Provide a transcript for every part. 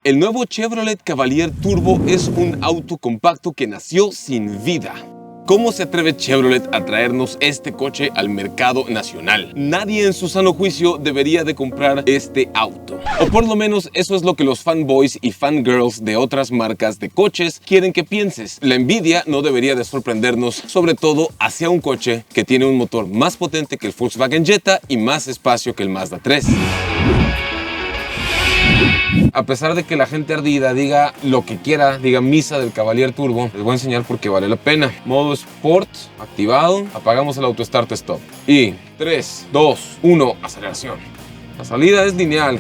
El nuevo Chevrolet Cavalier Turbo es un auto compacto que nació sin vida. ¿Cómo se atreve Chevrolet a traernos este coche al mercado nacional? Nadie en su sano juicio debería de comprar este auto. O por lo menos eso es lo que los fanboys y fangirls de otras marcas de coches quieren que pienses. La envidia no debería de sorprendernos, sobre todo hacia un coche que tiene un motor más potente que el Volkswagen Jetta y más espacio que el Mazda 3. A pesar de que la gente ardida diga lo que quiera, diga misa del Cavalier Turbo, les voy a enseñar por qué vale la pena. Modo Sport activado, apagamos el Auto Start Stop. Y 3, 2, 1, aceleración. La salida es lineal,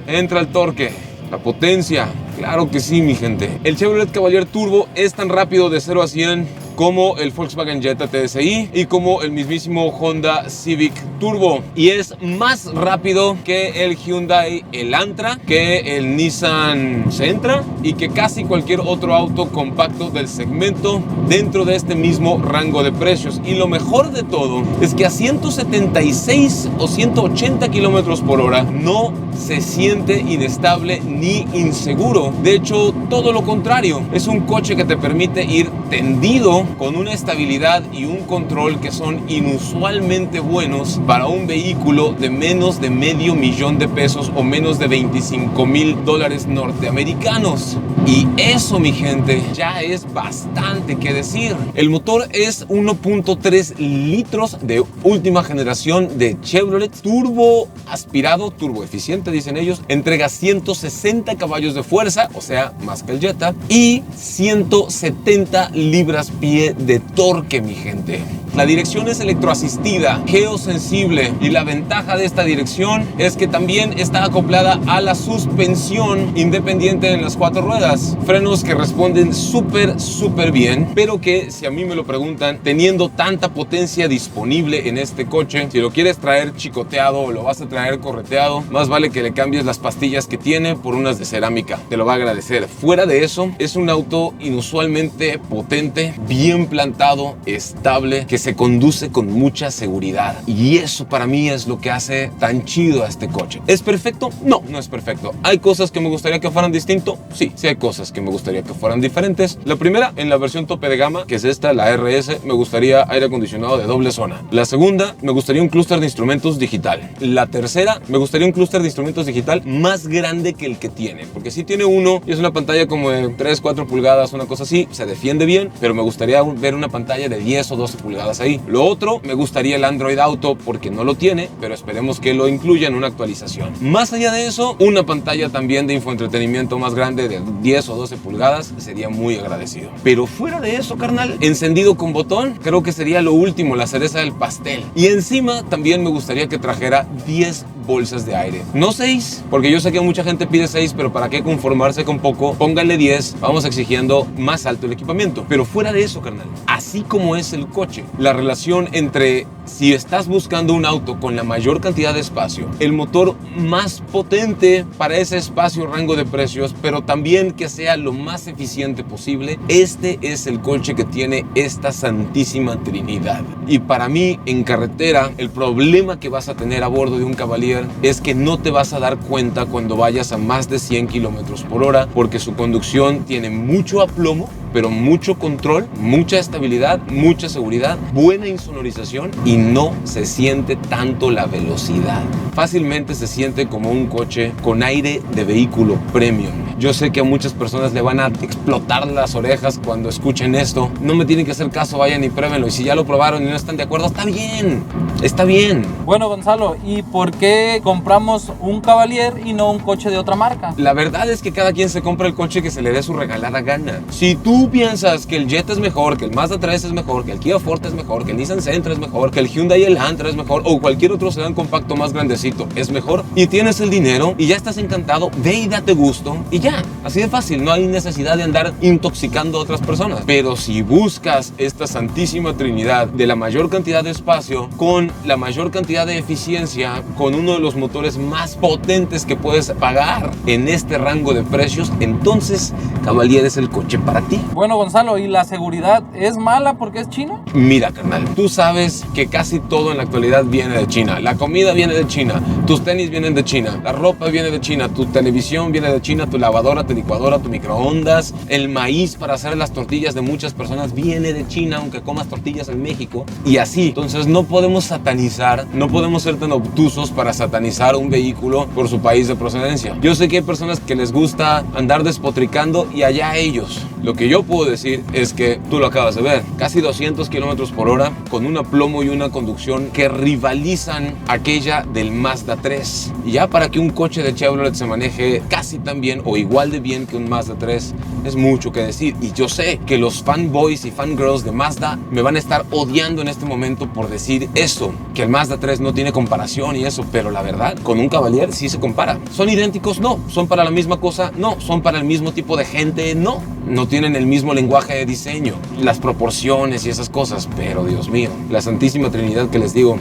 entra el torque, la potencia, claro que sí mi gente. El Chevrolet Cavalier Turbo es tan rápido de 0 a 100 como el Volkswagen Jetta TSI y como el mismísimo Honda Civic Turbo. Y es más rápido que el Hyundai Elantra, que el Nissan Sentra y que casi cualquier otro auto compacto del segmento dentro de este mismo rango de precios. Y lo mejor de todo es que a 176 o 180 kilómetros por hora no se siente inestable ni inseguro. De hecho, todo lo contrario. Es un coche que te permite ir tendido con una estabilidad y un control que son inusualmente buenos para un vehículo de menos de $500,000 de pesos o menos de $25,000 norteamericanos. Y eso, mi gente, ya es bastante que decir. El motor es 1.3 litros de última generación de Chevrolet, turbo aspirado, turbo eficiente, dicen ellos. Entrega 160 caballos de fuerza, o sea, más que el Jetta, y 170 libras-pie de torque, mi gente. La dirección es electroasistida, geosensible, y la ventaja de esta dirección es que también está acoplada a la suspensión independiente en las 4 ruedas. Frenos que responden súper bien, pero que, si a mí me lo preguntan, teniendo tanta potencia disponible en este coche, si lo quieres traer chicoteado o lo vas a traer correteado, más vale que le cambies las pastillas que tiene por unas de cerámica. Te lo va a agradecer. Fuera de eso, es un auto inusualmente potente, bien plantado, estable, que se conduce con mucha seguridad. Y eso para mí es lo que hace tan chido a este coche. ¿Es perfecto? No, no es perfecto. ¿Hay cosas que me gustaría que fueran distinto? Sí, sí hay cosas que me gustaría que fueran diferentes. La primera, en la versión tope de gama, que es esta, la RS, me gustaría aire acondicionado de doble zona. La segunda, me gustaría un clúster de instrumentos digital. La tercera, me gustaría un clúster de instrumentos digital más grande que el que tiene, porque si tiene uno y es una pantalla como de 3, 4 pulgadas, una cosa así, se defiende bien, pero me gustaría ver una pantalla de 10 o 12 pulgadas ahí. Lo otro, me gustaría el Android Auto, porque no lo tiene, pero esperemos que lo incluya en una actualización. Más allá de eso, una pantalla también de infoentretenimiento más grande de 10 o 12 pulgadas, sería muy agradecido. Pero fuera de eso, carnal, encendido con botón, creo que sería lo último, la cereza del pastel. Y encima también me gustaría que trajera 10 bolsas de aire. No 6, porque yo sé que mucha gente pide 6, pero ¿para qué conformarse con poco? Pónganle 10, vamos exigiendo más alto el equipamiento. Pero fuera de eso, carnal, así como es el coche, la relación entre si estás buscando un auto con la mayor cantidad de espacio, el motor más potente para ese espacio, rango de precios, pero también que sea lo más eficiente posible, este es el coche que tiene esta santísima trinidad. Y para mí, en carretera, el problema que vas a tener a bordo de un Cavalier es que no te vas a dar cuenta cuando vayas a más de 100 kilómetros por hora, porque su conducción tiene mucho aplomo, pero mucho control, mucha estabilidad, mucha seguridad, buena insonorización y no se siente tanto la velocidad. Fácilmente se siente como un coche con aire de vehículo premium. Yo sé que a muchas personas le van a explotar las orejas cuando escuchen esto. No me tienen que hacer caso, vayan y pruébenlo. Y si ya lo probaron y no están de acuerdo, está bien, está bien. Bueno, Gonzalo, ¿y por qué compramos un Cavalier y no un coche de otra marca? La verdad es que cada quien se compra el coche que se le dé su regalada gana. Si tú piensas que el Jetta es mejor, que el Mazda 3 es mejor, que el Kia Forte es mejor, que el Nissan Sentra es mejor, que el Hyundai Elantra es mejor, o cualquier otro sedán compacto más grandecito es mejor, y tienes el dinero y ya estás encantado, ve y date gusto y ya, así de fácil. No hay necesidad de andar intoxicando a otras personas. Pero si buscas esta santísima trinidad de la mayor cantidad de espacio, con la mayor cantidad de eficiencia, con uno de los motores más potentes que puedes pagar en este rango de precios, entonces Cavalier es el coche para ti. Bueno, Gonzalo, ¿y la seguridad es mala porque es chino? Mira, carnal, tú sabes que casi todo en la actualidad viene de China. La comida viene de China, tus tenis vienen de China, la ropa viene de China, tu televisión viene de China, tu lavadora lavadora, tu licuadora, tu microondas. El maíz para hacer las tortillas de muchas personas viene de China, aunque comas tortillas en México. Y así. Entonces no podemos satanizar, no podemos ser tan obtusos para satanizar un vehículo por su país de procedencia. Yo sé que hay personas que les gusta andar despotricando y allá ellos. Lo que yo puedo decir es que tú lo acabas de ver, casi 200 kilómetros por hora con un aplomo y una conducción que rivalizan aquella del Mazda 3. Y ya para que un coche de Chevrolet se maneje casi tan bien o igual de bien que un Mazda 3 es mucho que decir. Y yo sé que los fanboys y fangirls de Mazda me van a estar odiando en este momento por decir eso, que el Mazda 3 no tiene comparación y eso, pero la verdad, con un Cavalier sí se compara. ¿Son idénticos? No. ¿Son para la misma cosa? No. ¿Son para el mismo tipo de gente? No. No tienen el mismo lenguaje de diseño, las proporciones y esas cosas, pero Dios mío, la Santísima Trinidad que les digo,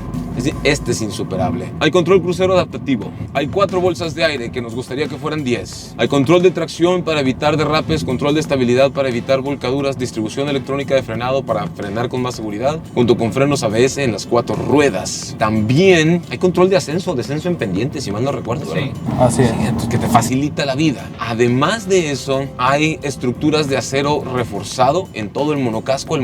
este es insuperable. Hay control crucero adaptativo, hay 4 bolsas de aire que nos gustaría que fueran 10, hay control de tracción para evitar derrapes, control de estabilidad para evitar volcaduras, distribución electrónica de frenado para frenar con más seguridad, junto con frenos ABS en las 4 ruedas. También hay control de ascenso, descenso en pendiente, si mal no recuerdo, ¿verdad? Sí, así es. Sí, entonces, que te facilita la vida. Además de eso, hay estructuras de acero reforzado en todo el monocasco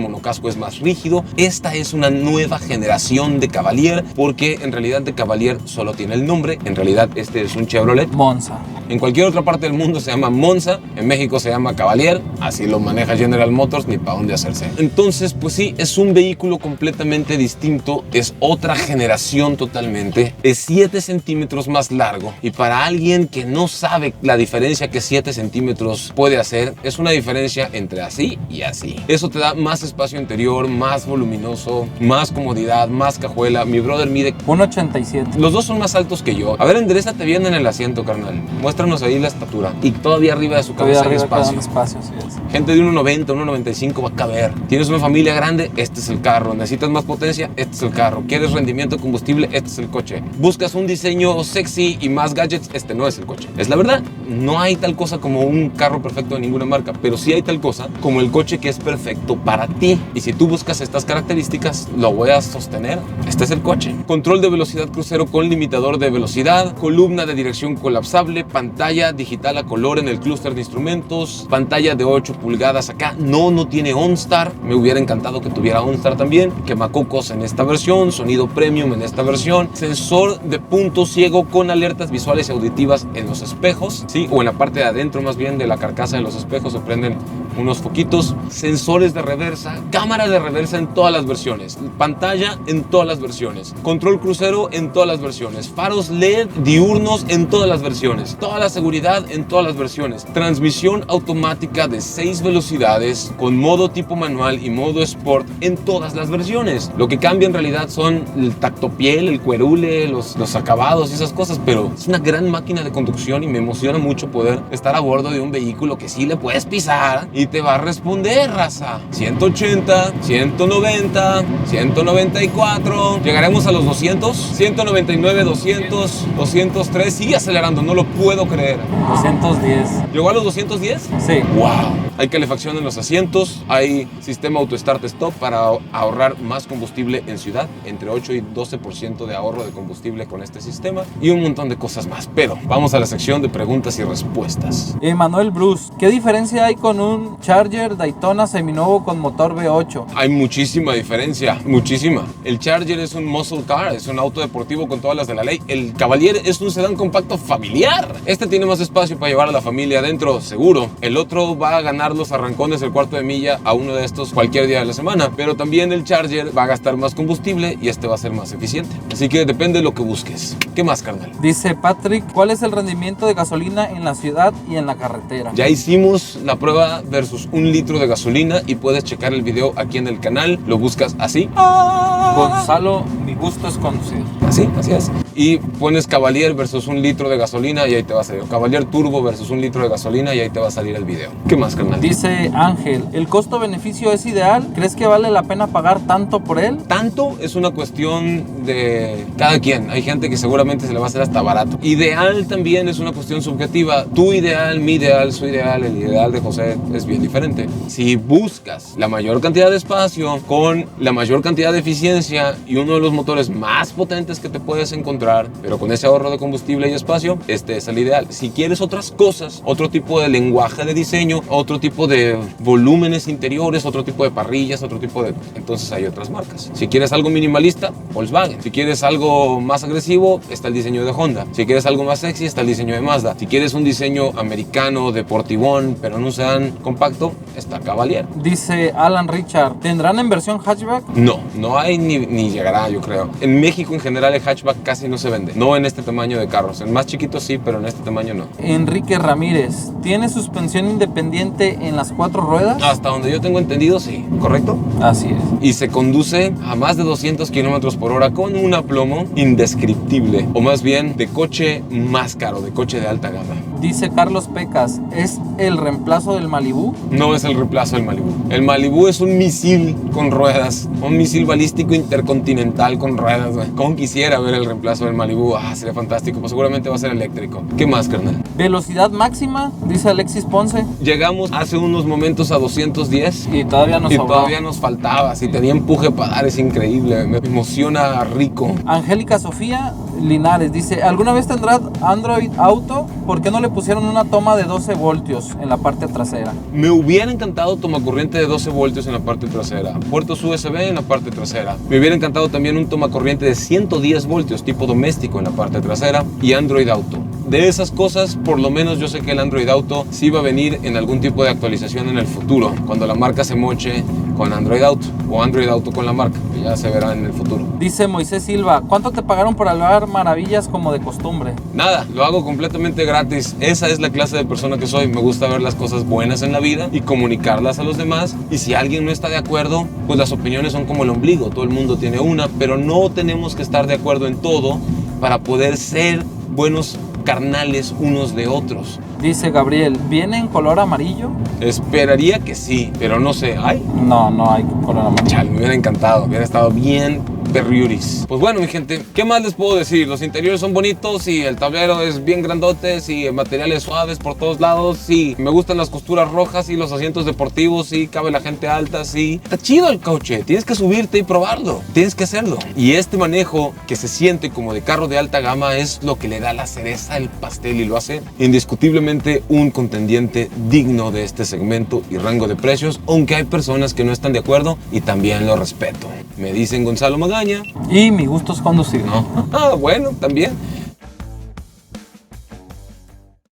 es más rígido. Esta es una nueva generación de Cavalier, porque en realidad de Cavalier solo tiene el nombre. En realidad este es un Chevrolet Monza. En cualquier otra parte del mundo se llama Monza, en México se llama Cavalier, así lo maneja General Motors, ni para dónde hacerse. Entonces, pues sí, es un vehículo completamente distinto, es otra generación totalmente, es 7 centímetros más largo, y para alguien que no sabe la diferencia que 7 centímetros puede hacer, es una diferencia entre así y así. Eso te da más espacio interior, más voluminoso, más comodidad, más cajuela. Mi brother mide 1.87. Los dos son más altos que yo. A ver, enderezate bien en el asiento, carnal. Muéstranos ahí la estatura. Y todavía arriba de su cabeza hay espacio. Sí es. Gente de 1.90, 1.95 va a caber. Tienes una familia grande, este es el carro. Necesitas más potencia, este es el carro. ¿Quieres rendimiento de combustible? Este es el coche. ¿Buscas un diseño sexy y más gadgets? Este no es el coche. Es la verdad. No hay tal cosa como un carro perfecto de ninguna marca, pero sí hay tal cosa como el coche que es perfecto para ti. Y si tú buscas estas características, lo voy a sostener. Este es el coche. Control de velocidad crucero con limitador de velocidad, columna de dirección colapsable, pantalla digital a color en el clúster de instrumentos, pantalla de 8 pulgadas acá. No tiene OnStar. Me hubiera encantado que tuviera OnStar también. Quemacocos en esta versión, sonido premium en esta versión, sensor de punto ciego con alertas visuales y auditivas en los espejos, ¿sí? O en la parte de adentro más bien de la carcasa de los espejos se prenden unos foquitos, sensores de reversa, cámara de reversa en todas las versiones, pantalla en todas las versiones, control crucero en todas las versiones, faros LED diurnos en todas las versiones, toda la seguridad en todas las versiones, transmisión automática de 6 velocidades con modo tipo manual y modo Sport en todas las versiones. Lo que cambia en realidad son el tactopiel, el cuerule, los acabados y esas cosas, pero es una gran máquina de conducción y me emociona mucho poder estar a bordo de un vehículo que sí le puedes pisar y te va a responder, raza. 180, 190, 194, llegaremos a los 200, 199, 200, 203, sigue acelerando, no lo puedo creer. 210. ¿Llegó a los 210? Sí. ¡Wow! Hay calefacción en los asientos, hay sistema auto start stop para ahorrar más combustible en ciudad, entre 8 y 12% de ahorro de combustible con este sistema y un montón de cosas más. Pero vamos a la sección de preguntas y respuestas. Manuel Bruce, ¿qué diferencia hay con un Charger Daytona seminuevo con motor V8? Hay muchísima diferencia, muchísima. El Charger es un muscle car, es un auto deportivo con todas las de la ley. El Cavalier es un sedán compacto familiar. Este tiene más espacio para llevar a la familia adentro, seguro. El otro va a ganar los arrancones el cuarto de milla a uno de estos cualquier día de la semana, pero también el Charger va a gastar más combustible y este va a ser más eficiente. Así que depende de lo que busques. ¿Qué más, carnal? Dice Patrick, ¿cuál es el rendimiento de gasolina en la ciudad y en la carretera? Ya hicimos la prueba versus 1 litro de gasolina y puedes checar el video aquí en el canal. Lo buscas así. Gonzalo, mi gusto es conducir. Así es. Y pones Cavalier versus 1 litro de gasolina y ahí te va a salir. Cavalier Turbo versus 1 litro de gasolina y ahí te va a salir el video. ¿Qué más, carnal? Dice Ángel, ¿el costo-beneficio es ideal? ¿Crees que vale la pena pagar tanto por él? Tanto es una cuestión de cada quien. Hay gente que seguramente se le va a hacer hasta barato. Ideal también es una cuestión subjetiva. Tu ideal, mi ideal, su ideal, el ideal de José es bien diferente. Si buscas la mayor cantidad de espacio con la mayor cantidad de eficiencia y uno de los motores más potentes variantes que te puedes encontrar, pero con ese ahorro de combustible y espacio, este es el ideal. Si quieres otras cosas, otro tipo de lenguaje de diseño, otro tipo de volúmenes interiores, otro tipo de parrillas, otro tipo de... Entonces hay otras marcas. Si quieres algo minimalista, Volkswagen. Si quieres algo más agresivo, está el diseño de Honda. Si quieres algo más sexy, está el diseño de Mazda. Si quieres un diseño americano, deportivón, pero no sedán compacto, está Cavalier. Dice Alan Richard, ¿tendrán en versión hatchback? No hay ni llegará, yo creo. En México en general el hatchback casi no se vende. No en este tamaño de carros. En más chiquitos sí, pero en este tamaño no. Enrique Ramírez, ¿tiene suspensión independiente en las 4 ruedas? Hasta donde yo tengo entendido, sí. ¿Correcto? Así es. Y se conduce a más de 200 kilómetros por hora con un aplomo indescriptible. O más bien, de coche más caro, de coche de alta gama. Dice Carlos Pecas, ¿es el reemplazo del Malibu? No es el reemplazo del Malibu. El Malibu es un misil con ruedas. Un misil balístico intercontinental con ruedas, güey. ¿Cómo quisiera ver el reemplazo del Malibu? Sería fantástico. Pues seguramente va a ser eléctrico. ¿Qué más, carnal? Velocidad máxima, dice Alexis Ponce. Llegamos hace unos momentos a 210. Y todavía nos sobró. Todavía nos faltaba. Si tenía empuje para dar, es increíble. Me emociona rico. Angélica Sofía Linares dice, ¿alguna vez tendrá Android Auto? ¿Por qué no le pusieron una toma de 12 voltios en la parte trasera? Me hubiera encantado tomacorriente de 12 voltios en la parte trasera, puertos USB en la parte trasera. Me hubiera encantado también un tomacorriente de 110 voltios tipo doméstico en la parte trasera y Android Auto. De esas cosas, por lo menos yo sé que el Android Auto sí va a venir en algún tipo de actualización en el futuro, cuando la marca se moche con Android Auto o Android Auto con la marca, que ya se verá en el futuro. Dice Moisés Silva, ¿cuánto te pagaron por hablar maravillas como de costumbre? Nada, lo hago completamente gratis. Esa es la clase de persona que soy. Me gusta ver las cosas buenas en la vida y comunicarlas a los demás. Y si alguien no está de acuerdo, pues las opiniones son como el ombligo. Todo el mundo tiene una, pero no tenemos que estar de acuerdo en todo para poder ser buenos carnales unos de otros. Dice Gabriel, ¿viene en color amarillo? Esperaría que sí, pero no sé. ¿Hay? No hay color amarillo. Chale, me hubiera encantado. Hubiera estado bien perriuris. Pues bueno, mi gente, ¿qué más les puedo decir? Los interiores son bonitos y el tablero es bien grandote y materiales suaves por todos lados. Sí, me gustan las costuras rojas y los asientos deportivos. Sí, cabe la gente alta. Sí, está chido el coche. Tienes que subirte y probarlo. Tienes que hacerlo. Y este manejo que se siente como de carro de alta gama es lo que le da la cereza al pastel y lo hace indiscutiblemente un contendiente digno de este segmento y rango de precios, aunque hay personas que no están de acuerdo y también lo respeto. Me dicen Gonzalo Magaña. Y mi gusto es conducir. No. Bueno, también.